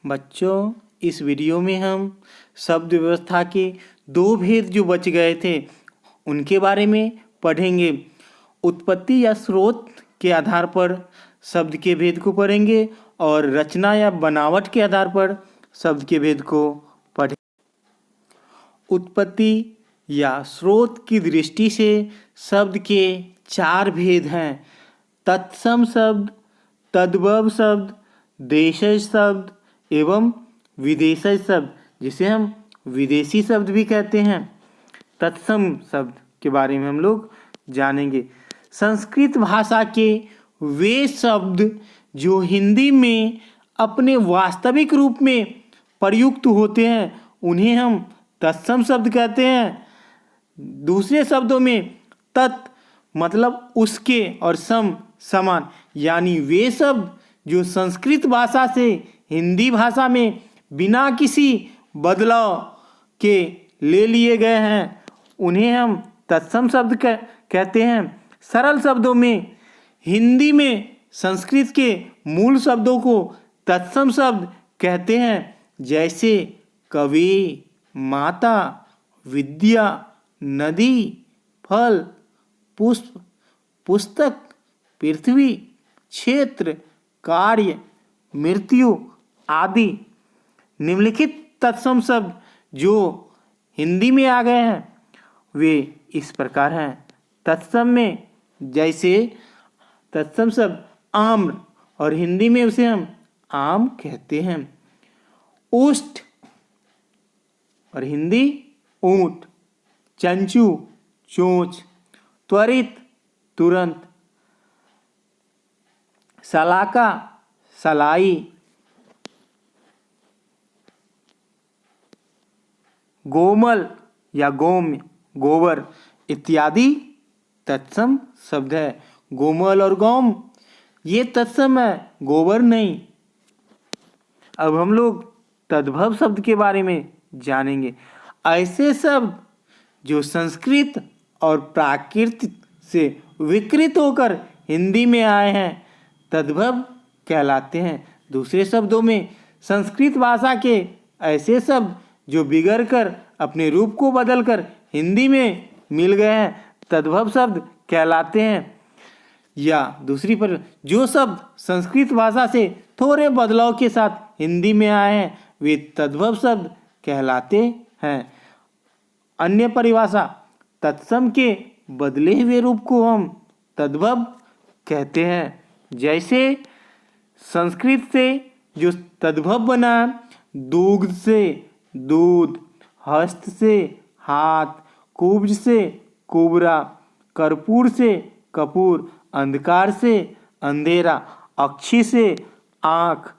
बच्चों, इस वीडियो में हम शब्द व्यवस्था के दो भेद जो बच गए थे उनके बारे में पढ़ेंगे। उत्पत्ति या स्रोत के आधार पर शब्द के भेद को पढ़ेंगे और रचना या बनावट के आधार पर शब्द के भेद को पढ़ेंगे। उत्पत्ति या स्रोत की दृष्टि से शब्द के चार भेद हैं: तत्सम शब्द, तद्भव शब्द, देशज शब्द एवं विदेशज शब्द, जिसे हम विदेशी शब्द भी कहते हैं। तत्सम शब्द के बारे में हम लोग जानेंगे। संस्कृत भाषा के वे शब्द जो हिंदी में अपने वास्तविक रूप में प्रयुक्त होते हैं उन्हें हम तत्सम शब्द कहते हैं। दूसरे शब्दों में तत् मतलब उसके और सम समान, यानी वे शब्द जो संस्कृत भाषा से हिंदी भाषा में बिना किसी बदलाव के ले लिए गए हैं उन्हें हम तत्सम शब्द कहते हैं। सरल शब्दों में हिंदी में संस्कृत के मूल शब्दों को तत्सम शब्द कहते हैं, जैसे कवि, माता, विद्या, नदी, फल, पुष्प, पुस्तक, पृथ्वी, क्षेत्र, कार्य, मृत्यु आदि। निम्नलिखित तत्सम शब्द जो हिंदी में आ गए हैं वे इस प्रकार हैं। तत्सम में जैसे तत्सम शब्द आम्र, और हिंदी में उसे हम आम कहते हैं। ओष्ठ और हिंदी ऊंट, चंचू चोंच, त्वरित तुरंत, सलाका सलाई, गोमल या गोम्य गोबर इत्यादि तत्सम शब्द है। गोमल और गौम ये तत्सम है, गोबर नहीं। अब हम लोग तद्भव शब्द के बारे में जानेंगे। ऐसे शब्द जो संस्कृत और प्राकृत से विकृत होकर हिंदी में आए हैं तद्भव कहलाते हैं। दूसरे शब्दों में संस्कृत भाषा के ऐसे शब्द जो बिगड़ कर अपने रूप को बदलकर हिंदी में मिल गए हैं तद्भव शब्द कहलाते हैं। या दूसरी पर जो शब्द संस्कृत भाषा से थोड़े बदलाव के साथ हिंदी में आए हैं वे तद्भव शब्द कहलाते हैं। अन्य परिभाषा, तत्सम के बदले हुए रूप को हम तद्भव कहते हैं। जैसे संस्कृत से जो तद्भव बना, दुग्ध से दूध, हस्त से हाथ, कुब्ज से कुबरा, कर्पूर से कपूर, अंधकार से अंधेरा, अक्षी से आँख,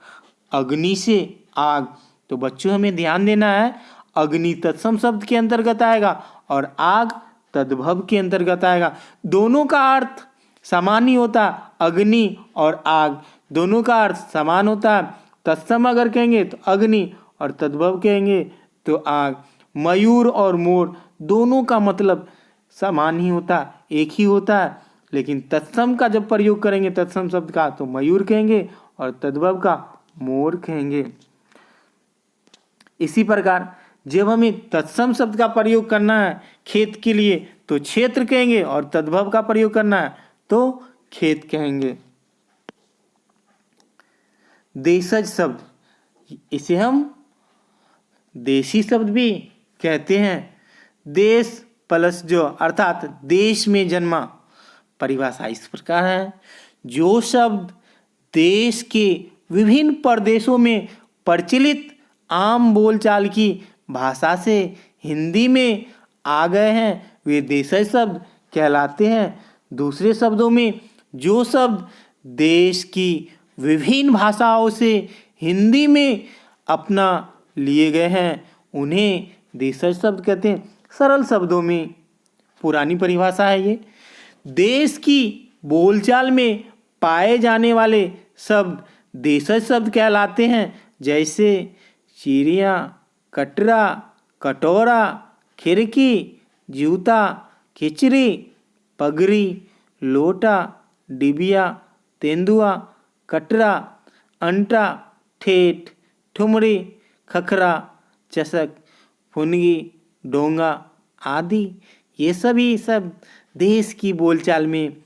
अग्नि से आग। तो बच्चों हमें ध्यान देना है, अग्नि तत्सम शब्द के अंतर्गत आएगा और आग तद्भव के अंतर्गत आएगा। दोनों का अर्थ समान ही होता है, अग्नि और आग दोनों का अर्थ समान होता है। तत्सम अगर कहेंगे तो अग्नि और तद्भव कहेंगे तो आग। मयूर और मोर दोनों का मतलब समान ही होता है, एक ही होता है, लेकिन तत्सम का जब प्रयोग करेंगे तत्सम शब्द का तो मयूर कहेंगे और तद्भव का मोर कहेंगे। इसी प्रकार जब हमें तत्सम शब्द का प्रयोग करना है खेत के लिए तो क्षेत्र कहेंगे और तद्भव का प्रयोग करना है तो खेत कहेंगे। देशज शब्द, इसे हम देशी शब्द भी कहते हैं। देश प्लस जो अर्थात देश में जन्मा। परिभाषा इस प्रकार है, जो शब्द देश के विभिन्न प्रदेशों में प्रचलित आम बोलचाल की भाषा से हिंदी में आ गए हैं वे देशज शब्द कहलाते हैं। दूसरे शब्दों में जो शब्द देश की विभिन्न भाषाओं से हिंदी में अपना लिए गए हैं उन्हें देशज शब्द कहते हैं। सरल शब्दों में पुरानी परिभाषा है ये, देश की बोलचाल में पाए जाने वाले शब्द देशज शब्द कहलाते हैं। जैसे चिड़िया, कटरा, कटोरा, खिड़की, जूता, खिचड़ी, पगड़ी, लोटा, डिबिया, तेंदुआ, कटरा, अंटा, ठेठ, ठुमरी, खखरा, चषक, फुनगी, डोंगा आदि ये सभी सब देश की बोलचाल में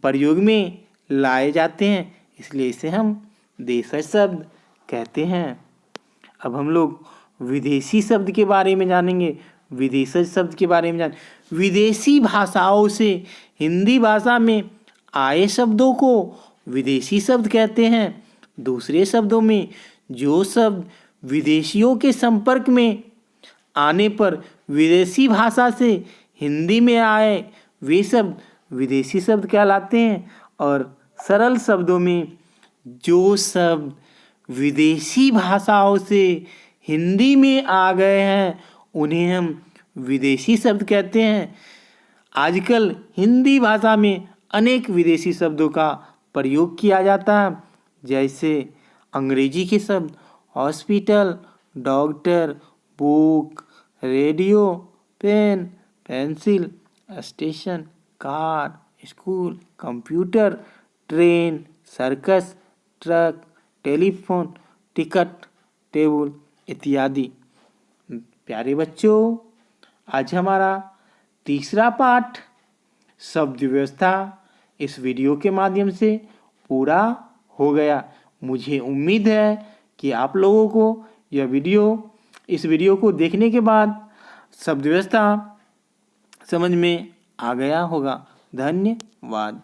प्रयोग में लाए जाते हैं, इसलिए इसे हम देशज शब्द कहते हैं। अब हम लोग विदेशी शब्द के बारे में जानेंगे। विदेशज शब्द के बारे में विदेशी भाषाओं से हिंदी भाषा में आए शब्दों को विदेशी शब्द कहते हैं। दूसरे शब्दों में जो शब्द विदेशियों के संपर्क में आने पर विदेशी भाषा से हिंदी में आए वे शब्द विदेशी शब्द कहलाते हैं। और सरल शब्दों में जो शब्द विदेशी भाषाओं से हिंदी में आ गए हैं उन्हें हम विदेशी शब्द कहते हैं। आजकल हिंदी भाषा में अनेक विदेशी शब्दों का प्रयोग किया जाता है, जैसे अंग्रेजी के शब्द hospital, doctor, book, radio, pen, pencil, station, car, school, computer, train, circus, truck, telephone, ticket, table इत्यादि। प्यारे बच्चों, आज हमारा तीसरा पाठ शब्द व्यवस्था इस वीडियो के माध्यम से पूरा हो गया। मुझे उम्मीद है कि आप लोगों को इस वीडियो को देखने के बाद शब्द व्यवस्था समझ में आ गया होगा। धन्यवाद।